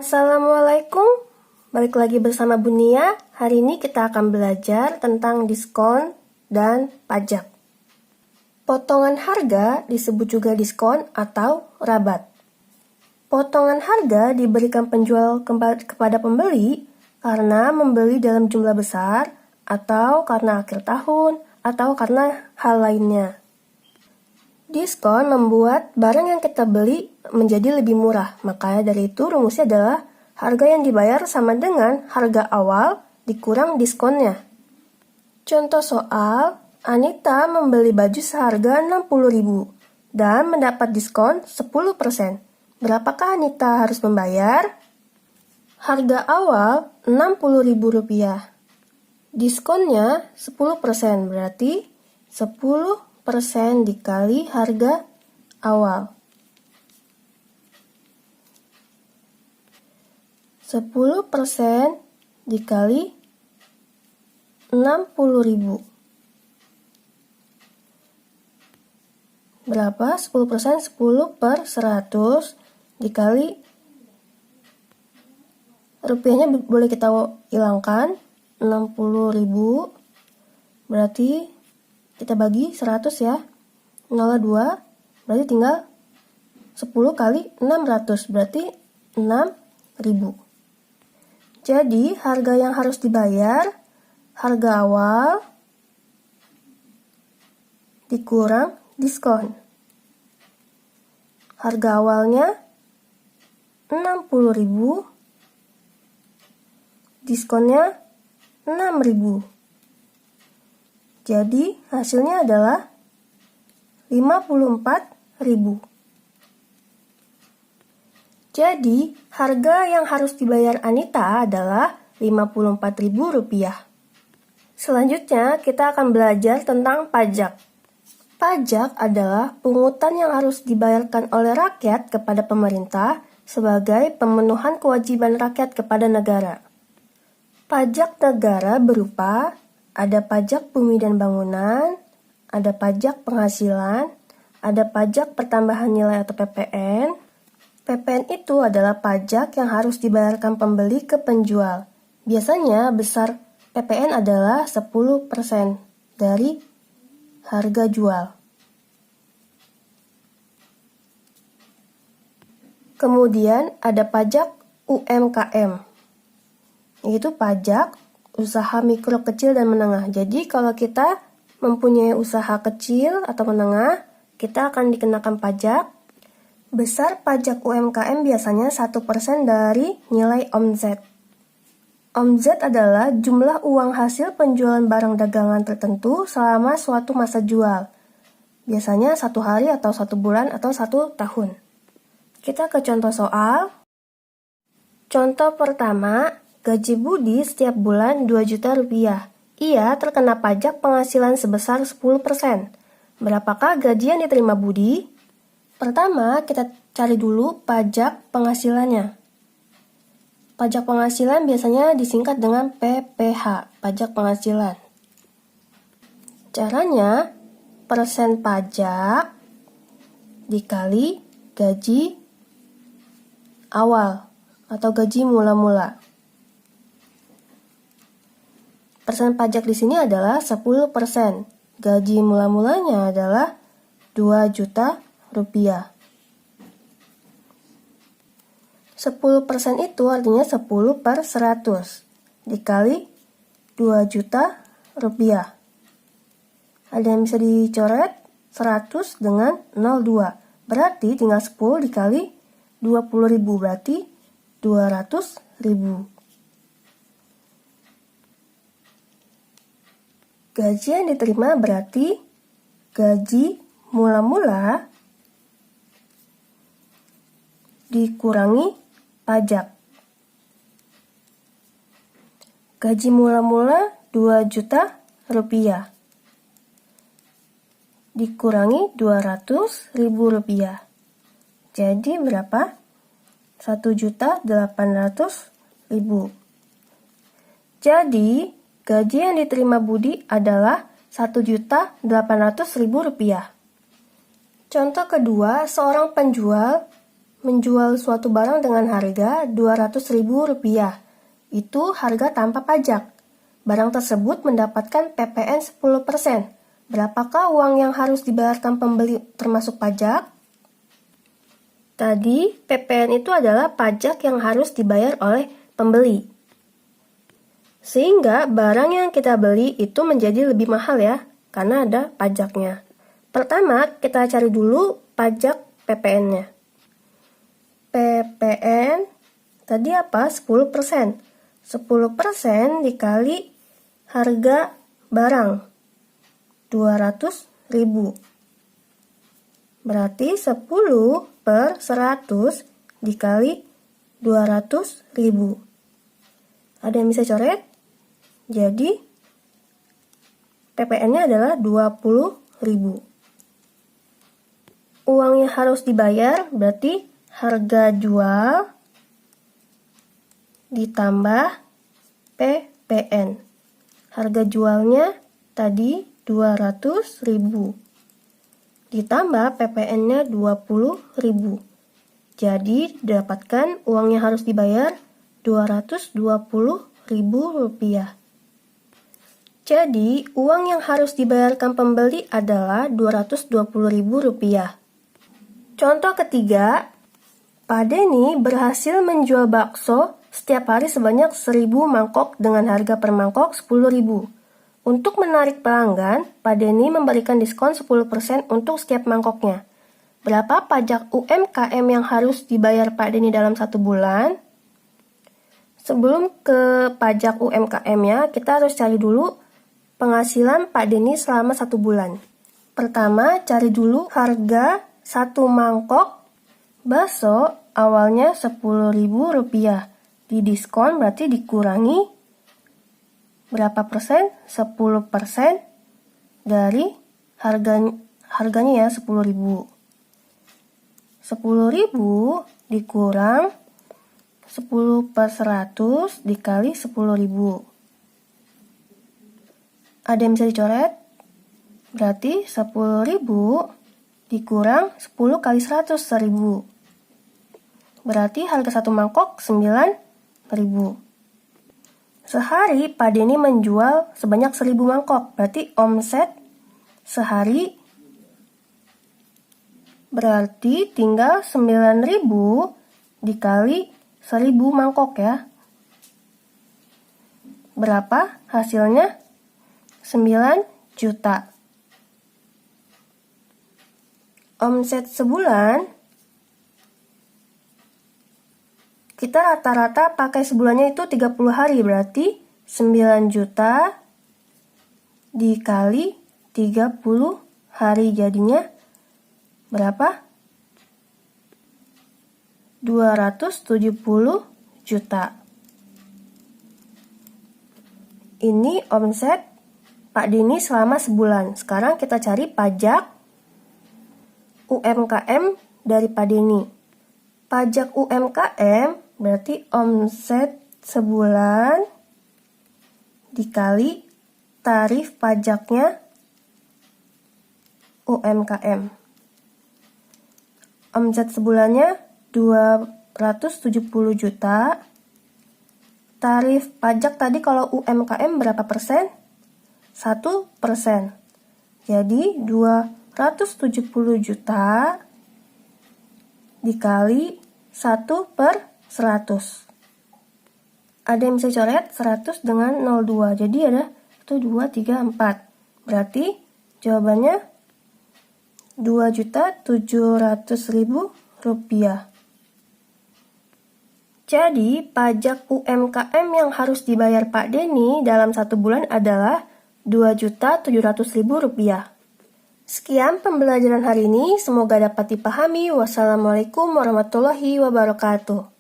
Assalamualaikum, balik lagi bersama Bunia. Hari ini kita akan belajar tentang diskon dan pajak. Potongan harga disebut juga diskon atau rabat. Potongan harga diberikan penjual kepada pembeli karena membeli dalam jumlah besar atau karena akhir tahun atau karena hal lainnya. Diskon membuat barang yang kita beli menjadi lebih murah. Makanya dari itu rumusnya adalah harga yang dibayar sama dengan harga awal dikurang diskonnya. Contoh soal, Anita membeli baju seharga 60.000 dan mendapat diskon 10%. Berapakah Anita harus membayar? Harga awal Rp60.000. Diskonnya 10%, berarti 10% dikali harga awal. 10% dikali 60.000. Berapa? 10%, 10/100 dikali, rupiahnya boleh kita hilangkan, 60.000 berarti kita bagi 100 ya, 0,2 berarti tinggal 10 kali 600 berarti 6.000. Jadi harga yang harus dibayar harga awal dikurang diskon. Harga awalnya 60.000, diskonnya 6.000. Jadi hasilnya adalah 54.000. Jadi harga yang harus dibayar Anita adalah Rp54.000. Selanjutnya kita akan belajar tentang pajak. Pajak adalah pungutan yang harus dibayarkan oleh rakyat kepada pemerintah sebagai pemenuhan kewajiban rakyat kepada negara. Pajak negara berupa ada pajak bumi dan bangunan, ada pajak penghasilan, ada pajak pertambahan nilai atau PPN. PPN itu adalah pajak yang harus dibayarkan pembeli ke penjual. Biasanya besar PPN adalah 10% dari harga jual. Kemudian ada pajak UMKM, yaitu pajak usaha mikro, kecil, dan menengah. Jadi kalau kita mempunyai usaha kecil atau menengah, kita akan dikenakan pajak. Besar pajak UMKM biasanya 1% dari nilai omzet. Omzet adalah jumlah uang hasil penjualan barang dagangan tertentu selama suatu masa jual. Biasanya 1 hari atau 1 bulan atau 1 tahun. Kita ke contoh soal. Contoh pertama, gaji Budi setiap bulan Rp2 juta. Ia terkena pajak penghasilan sebesar 10%. Berapakah gaji yang diterima Budi? Pertama, kita cari dulu pajak penghasilannya. Pajak penghasilan biasanya disingkat dengan PPH, pajak penghasilan. Caranya, persen pajak dikali gaji awal atau gaji mula-mula. Persen pajak di sini adalah 10%. Gaji mula-mulanya adalah Rp2 juta. 10% itu artinya 10/100 dikali Rp2 juta. Ada yang bisa dicoret? 100 dengan 02. Berarti tinggal 10 dikali 20.000 berarti 200.000. Gaji yang diterima berarti gaji mula-mula dikurangi pajak. Gaji mula-mula Rp2 juta dikurangi Rp200.000. Jadi berapa? Rp1.800.000. Jadi gaji yang diterima Budi adalah Rp1.800.000. Contoh kedua, seorang penjual menjual suatu barang dengan harga Rp200.000. Itu harga tanpa pajak. Barang tersebut mendapatkan PPN 10%. Berapakah uang yang harus dibayarkan pembeli termasuk pajak? Tadi, PPN itu adalah pajak yang harus dibayar oleh pembeli. Sehingga barang yang kita beli itu menjadi lebih mahal ya, karena ada pajaknya. Pertama, kita cari dulu pajak PPN-nya. PPN tadi apa? 10%. 10% dikali harga barang 200.000. Berarti 10/100 dikali 200.000. Ada yang bisa coret? Jadi PPN-nya adalah 20.000. Uang yang harus dibayar berarti harga jual ditambah PPN. Harga jualnya tadi 200.000. Ditambah PPN-nya 20.000. Jadi didapatkan uang yang harus dibayar Rp220.000. Jadi uang yang harus dibayarkan pembeli adalah Rp220.000. Contoh ketiga, Pak Denny berhasil menjual bakso setiap hari sebanyak 1.000 mangkok dengan harga per mangkok Rp10.000. Untuk menarik pelanggan, Pak Denny memberikan diskon 10% untuk setiap mangkoknya. Berapa pajak UMKM yang harus dibayar Pak Denny dalam 1 bulan? Sebelum ke pajak UMKM-nya, kita harus cari dulu penghasilan Pak Denny selama 1 bulan. Pertama, cari dulu harga 1 mangkok bakso awalnya Rp10.000. Didiskon berarti dikurangi berapa persen? 10% dari harganya ya 10.000. 10.000 dikurang 10/100 dikali 10.000. Ada yang bisa dicoret? Berarti 10.000 dikurang 10 kali 100, 1.000. Berarti harga 1 mangkok 9.000. Sehari Pak Denny menjual sebanyak 1.000 mangkok, berarti omset sehari berarti tinggal 9.000 dikali 1.000 mangkok ya. Berapa hasilnya? 9 juta. Omset sebulan kita rata-rata pakai sebulannya itu 30 hari, berarti 9 juta dikali 30 hari jadinya berapa? 270 juta. Ini omset Pak Denny selama sebulan. Sekarang kita cari pajak UMKM dari Pak Denny. Pajak UMKM berarti omset sebulan dikali tarif pajaknya UMKM. Omset sebulannya 270 juta. Tarif pajak tadi kalau UMKM berapa persen? 1%. Jadi 270 juta dikali 1/100. Ada yang bisa coret 100 dengan 02. Jadi ada 1, 2, 3, 4. Berarti jawabannya Rp2.700.000. Jadi pajak UMKM yang harus dibayar Pak Denny dalam 1 bulan adalah Rp2.700.000. Sekian pembelajaran hari ini, semoga dapat dipahami. Wassalamualaikum warahmatullahi wabarakatuh.